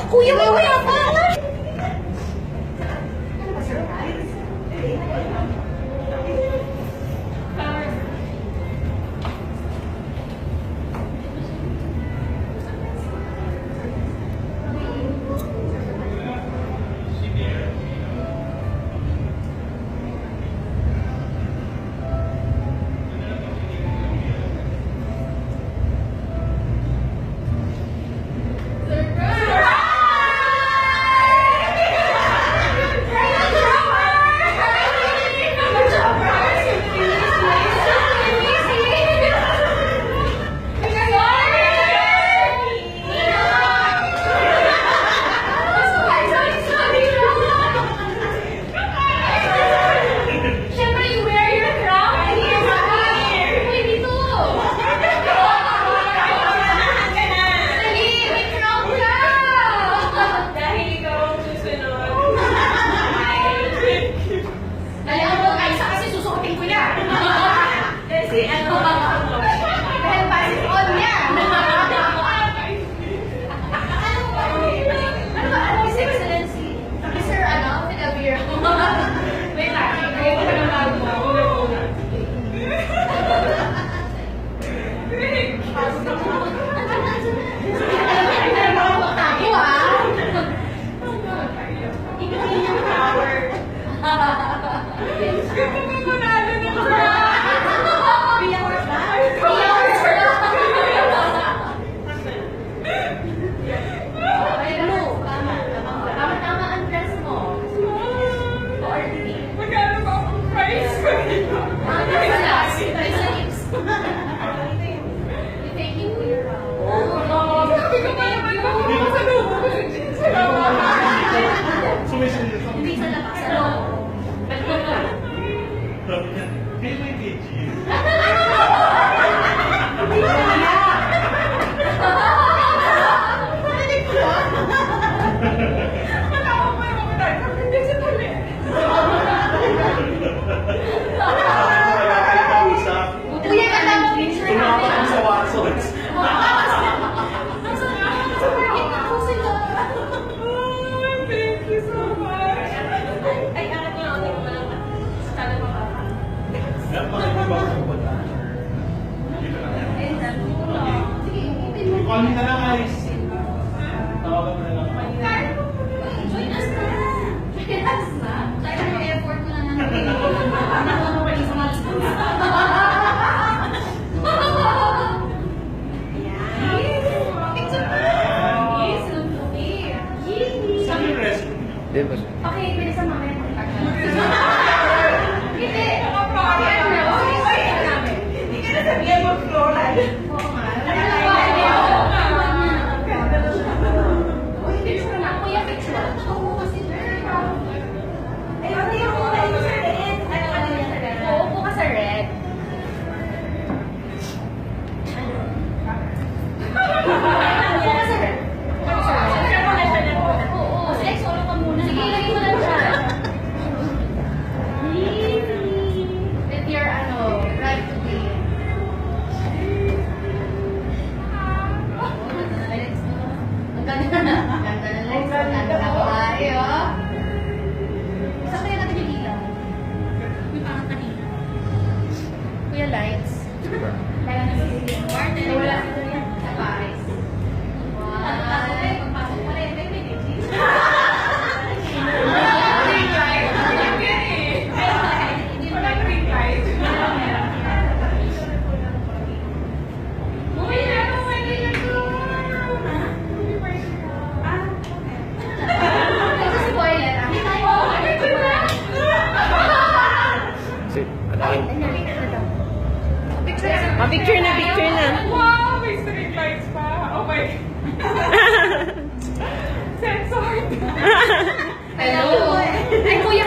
Kuya, mamaya pa! Hindi sa labas, sa loob. Hey, my bitches. Kuya, katama picture namin. Sa Watsons. Thank you so much. Ay, alam niyo, hindi ko lang sana makaka. Call me na lang, guys. Tawagan mo na lang. Join us na. Join us na. Kaya yung effort ko na natin. Saan yung restroom? Okay, bilisan mamaya. Hindi. Hindi ka na sabihan mag-floral. Oo nga. Picture na. Kuya, picture. Oo, kasi Ay, hindi ako kayo sa red. Ano yan? Oo, upo ka sa red. Upo ka sa red. Oo, sige, solo ka muna. Sige, ilagay mo lang siya. With your, right to be. Ang ganda na. Ang ganda na legs. Ang ganda na kayo. Saan kaya natin yung ilaw? Yung parang kanina. Kuya, lights. Kaya na si Martin. Wala dito yan. Sa Paris. Pagpasok pa rin. Picture na, picture na. Wow, may street lights pa. Oh my God. Censored. Hello. Ay, kuya.